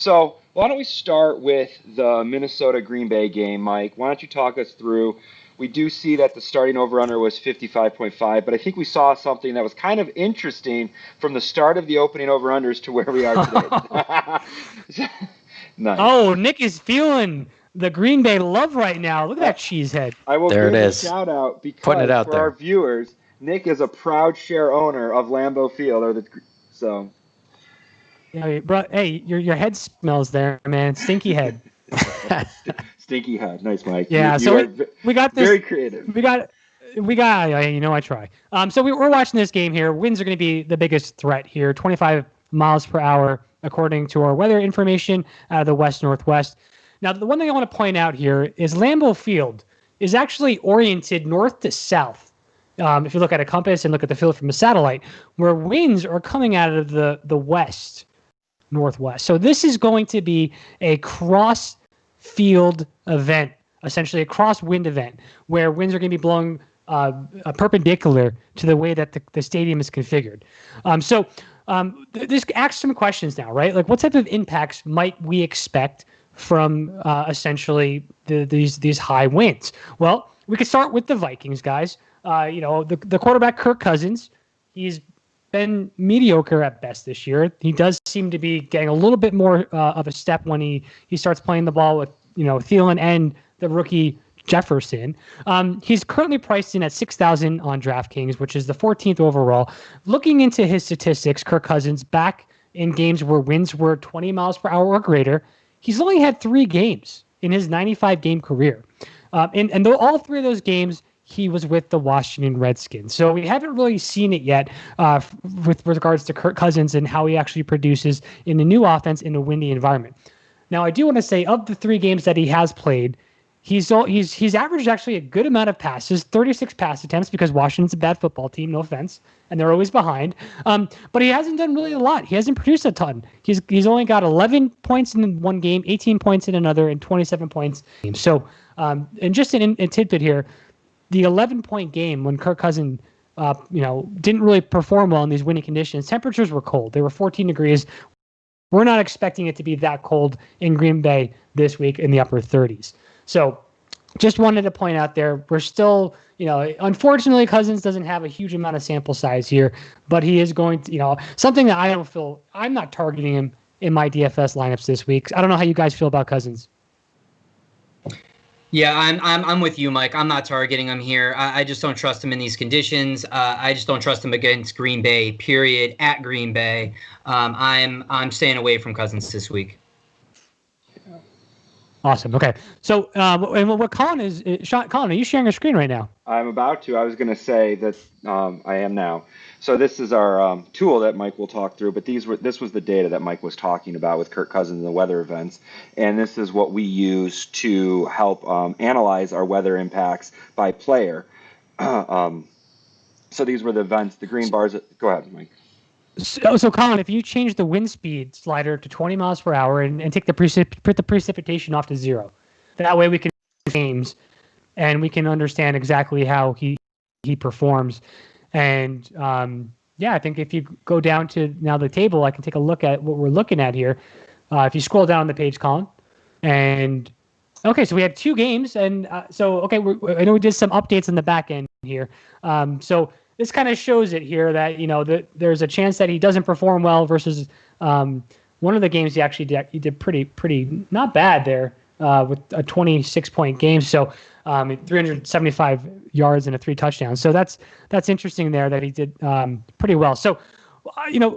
So why don't we start with the Minnesota Green Bay game, Mike? Why don't you talk us through? We do see that the starting over/under was 55.5, but I think we saw something that was kind of interesting from the start of the opening over/unders to where we are today. Nice. Oh, Nick is feeling the Green Bay love right now. Look at Uh, that cheesehead. I will There it give a is. shout out Putting it because out for our there. viewers, Nick is a proud share owner of Lambeau Field, so. Yeah, bro, hey, your head smells there, man. Stinky head. Stinky head. Nice, Mike. You Yeah, you so are we got this. very creative. We got. I try. So we're watching this game here. Winds are going to be the biggest threat here. 25 miles per hour, according to our weather information out of the west northwest. Now, the one thing I want to point out here is Lambeau Field is actually oriented north to south. If you look at a compass and look at the field from a satellite, where winds are coming out of the west northwest. So this is going to be a cross field event, essentially a crosswind event, where winds are going to be blowing perpendicular to the way that the stadium is configured. This asks some questions now, right? Like, what type of impacts might we expect from essentially these high winds? Well, we could start with the Vikings, guys. The quarterback Kirk Cousins, he's been mediocre at best this year. He does seem to be getting a little bit more of a step when he starts playing the ball with Thielen and the rookie Jefferson. He's currently priced in at 6,000 on DraftKings, which is the 14th overall. Looking into his statistics, Kirk Cousins back in games where winds were 20 miles per hour or greater, he's only had 3 games in his 95 game career, and all 3 of those games he was with the Washington Redskins. So we haven't really seen it yet with regards to Kirk Cousins and how he actually produces in the new offense in a windy environment. Now, I do want to say, of the 3 games that he has played, he's averaged actually a good amount of passes, 36 pass attempts, because Washington's a bad football team, no offense, and they're always behind. But he hasn't done really a lot. He hasn't produced a ton. He's only got 11 points in one game, 18 points in another, and 27 points. So, and just a tidbit here, the 11-point game when Kirk Cousins, didn't really perform well in these windy conditions. Temperatures were cold. They were 14 degrees. We're not expecting it to be that cold in Green Bay this week in the upper 30s. So just wanted to point out there, we're still, unfortunately, Cousins doesn't have a huge amount of sample size here, but he is going to, something that I'm not targeting him in my DFS lineups this week. I don't know how you guys feel about Cousins. Yeah, I'm with you, Mike. I'm not targeting him here. I just don't trust him in these conditions. I just don't trust him against Green Bay. Period. At Green Bay, I'm staying away from Cousins this week. Awesome. Okay. So, and what Colin is, Colin, are you sharing a screen right now? I'm about to. I was going to say that I am now. So this is our tool that Mike will talk through, but this was the data that Mike was talking about with Kirk Cousins and the weather events, and this is what we use to help analyze our weather impacts by player. So these were the events, the green bars. Go ahead, Mike. So Colin, if you change the wind speed slider to 20 miles per hour and take put the precipitation off to 0, that way we can games and we can understand exactly how he performs. And I think if you go down to now the table, I can take a look at what we're looking at here. If you scroll down the page, Colin, and okay, so we have 2 games, and I know we did some updates in the back end here. So this kind of shows it here that there's a chance that he doesn't perform well versus one of the games he did pretty not bad there with a 26-point game. So 375 yards and 3 touchdowns. So that's interesting there that he did pretty well. So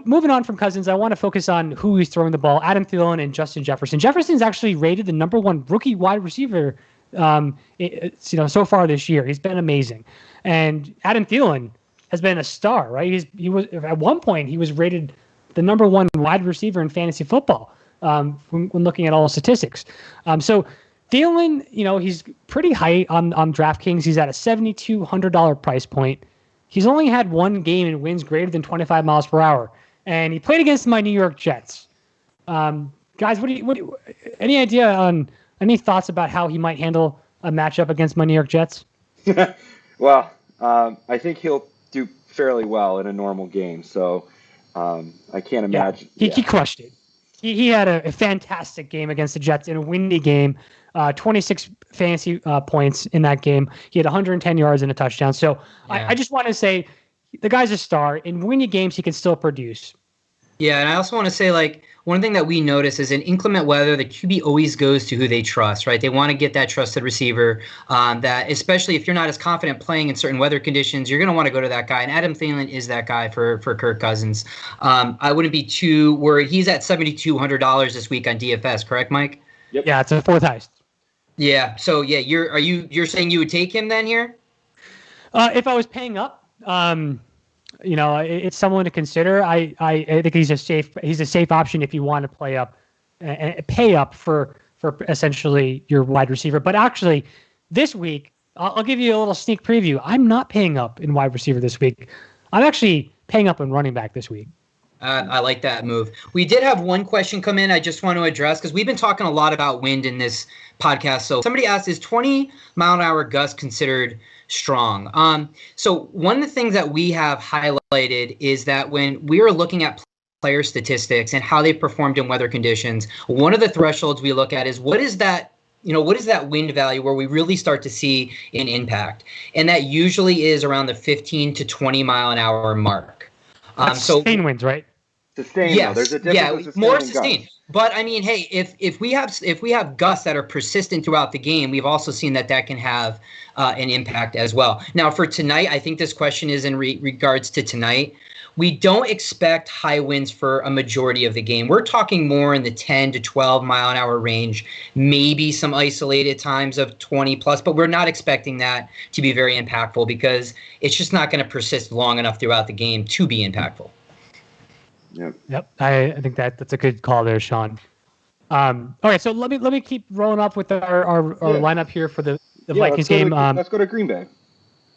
moving on from Cousins, I want to focus on who he's throwing the ball. Adam Thielen and Justin Jefferson. Jefferson's actually rated the number 1 rookie wide receiver so far this year. He's been amazing. And Adam Thielen has been a star, right? He was at one point he was rated the number 1 wide receiver in fantasy football when looking at all statistics. So Thielen, he's pretty high on DraftKings. He's at a $7,200 price point. He's only had 1 game in wins greater than 25 miles per hour, and he played against my New York Jets. Guys, any idea on any thoughts about how he might handle a matchup against my New York Jets? Well, I think he'll do fairly well in a normal game. So I can't imagine. He crushed it. He had a fantastic game against the Jets in a windy game. 26 fantasy points in that game. He had 110 yards and a touchdown. So I just want to say the guy's a star. In windy games, he can still produce. Yeah, and I also want to say, like, one thing that we notice is in inclement weather, the QB always goes to who they trust, right? They want to get that trusted receiver that, especially if you're not as confident playing in certain weather conditions, you're going to want to go to that guy. And Adam Thielen is that guy for Kirk Cousins. I wouldn't be too worried. He's at $7,200 this week on DFS, correct, Mike? Yep. Yeah, it's a fourth highest. Yeah. So yeah, you're saying you would take him then here? If I was paying up, it's someone to consider. I think he's a safe option if you want to play up and pay up for essentially your wide receiver. But actually, this week I'll give you a little sneak preview. I'm not paying up in wide receiver this week. I'm actually paying up in running back this week. I like that move. We did have one question come in I just want to address because we've been talking a lot about wind in this podcast. So somebody asked, is 20-mile-an-hour gust considered strong? So one of the things that we have highlighted is that when we are looking at player statistics and how they performed in weather conditions, one of the thresholds we look at is what is that wind value where we really start to see an impact? And that usually is around the 15 to 20 mile an hour mark. Sustained winds, right? Sustained. Yes, There's a difference. Yeah, more sustained. But I mean, hey, if we have gusts that are persistent throughout the game, we've also seen that can have an impact as well. Now, for tonight, I think this question is in regards to tonight. We don't expect high winds for a majority of the game. We're talking more in the 10 to 12 mile an hour range, maybe some isolated times of 20 plus, but we're not expecting that to be very impactful because it's just not going to persist long enough throughout the game to be impactful. Yep. I think that's a good call there, Sean. Okay, so let me keep rolling up with our lineup here for the Vikings game. Let's go to Green Bay.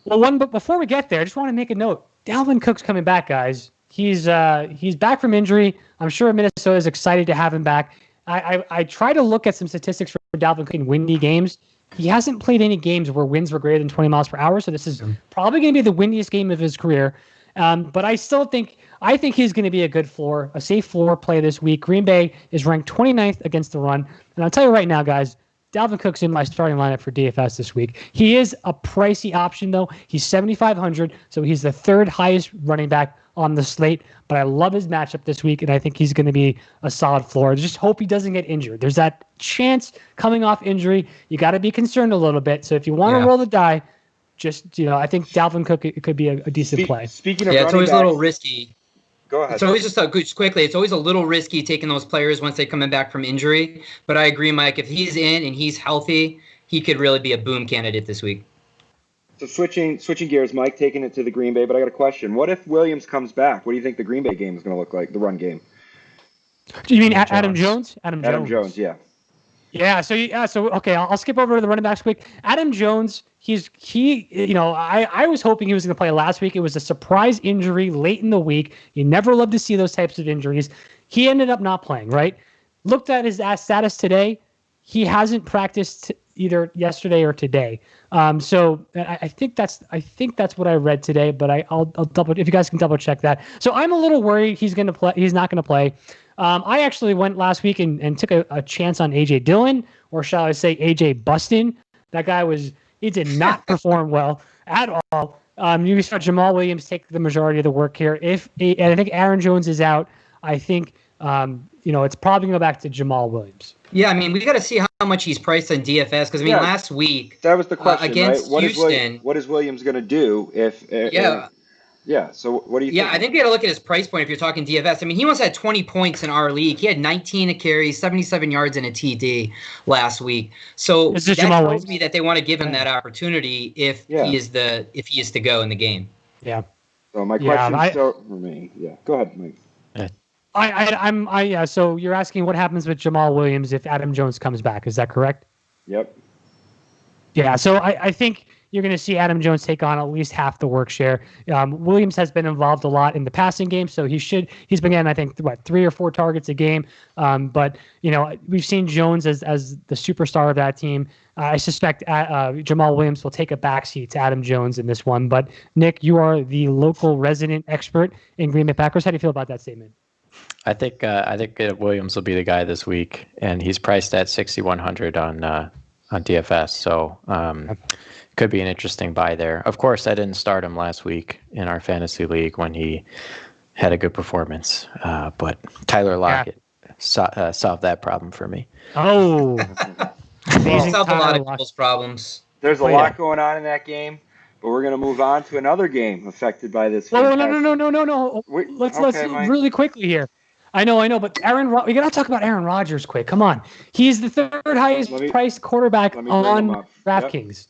Well, but before we get there, I just want to make a note. Dalvin Cook's coming back, guys. He's back from injury. I'm sure Minnesota is excited to have him back. I try to look at some statistics for Dalvin Cook in windy games. He hasn't played any games where winds were greater than 20 miles per hour, so this is probably going to be the windiest game of his career. But I think he's going to be a safe floor play this week. Green Bay is ranked 29th against the run. And I'll tell you right now, guys, Dalvin Cook's in my starting lineup for DFS this week. He is a pricey option, though. He's 7,500, so he's the third highest running back on the slate. But I love his matchup this week, and I think he's going to be a solid floor. Just hope he doesn't get injured. There's that chance coming off injury. You got to be concerned a little bit. So if you want to roll the die, I think Dalvin Cook it could be a decent play. Speaking of it's always a little risky. Go ahead. It's always just quickly. It's always a little risky taking those players once they're coming back from injury. But I agree, Mike. If he's in and he's healthy, he could really be a boom candidate this week. So switching gears, Mike, taking it to the Green Bay. But I got a question. What if Williams comes back? What do you think the Green Bay game is going to look like? The run game. Do you mean Adam Jones? Adam Jones, yeah. Yeah. So okay, I'll skip over to the running backs quick. Adam Jones. I was hoping he was going to play last week. It was a surprise injury late in the week. You never love to see those types of injuries. He ended up not playing, right? Looked at his status today. He hasn't practiced either yesterday or today. So I think that's what I read today, but I'll double, if you guys can double check that. So I'm a little worried he's going to play. He's not going to play. I actually went last week and took a chance on AJ Dillon, or shall I say AJ Bustin. That guy he did not perform well at all. You saw Jamal Williams take the majority of the work here. And I think Aaron Jones is out, I think it's probably going to go back to Jamal Williams. Yeah, I mean, we got to see how much he's priced on DFS because last week that was the question against right? Houston. What is Williams going to do if? Yeah. So what do you? Yeah, I think we got to look at his price point if you're talking DFS. I mean, he once had 20 points in our league. He had 19 carries, 77 yards, and a TD last week. So that tells me that they want to give him that opportunity if he is to go in the game. Yeah. So my question still remains. Yeah. Go ahead, Mike. So you're asking what happens with Jamal Williams if Adam Jones comes back? Is that correct? Yep. Yeah. So I think you're going to see Adam Jones take on at least half the work share. Williams has been involved a lot in the passing game, so he's been getting, I think, 3 or 4 targets a game. But we've seen Jones as the superstar of that team. I suspect Jamal Williams will take a backseat to Adam Jones in this one. But Nick, you are the local resident expert in Green Bay Packers. How do you feel about that statement? I think Williams will be the guy this week, and he's priced at 6,100 on DFS. So could be an interesting buy there. Of course, I didn't start him last week in our fantasy league when he had a good performance, but Tyler Lockett solved that problem for me. Oh, He solved a lot of people's problems. There's a lot going on in that game, but we're going to move on to another game affected by this. No. Let's really quickly here. I know, but we got to talk about Aaron Rodgers quick. Come on. He's the third highest priced quarterback on DraftKings.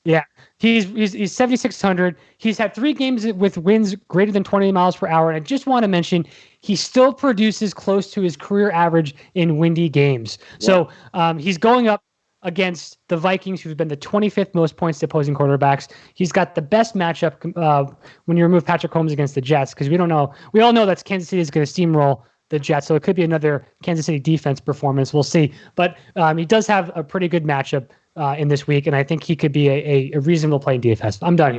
Yep. Yeah. He's 7,600. He's had 3 games with wins greater than 20 miles per hour. And I just want to mention, he still produces close to his career average in windy games. Yep. So he's going up against the Vikings, who've been the 25th most points to opposing quarterbacks. He's got the best matchup when you remove Patrick Mahomes against the Jets, because we all know that Kansas City is going to steamroll the Jets, so it could be another Kansas City defense performance. We'll see. But he does have a pretty good matchup in this week, and I think he could be a reasonable play in DFS. I'm done here.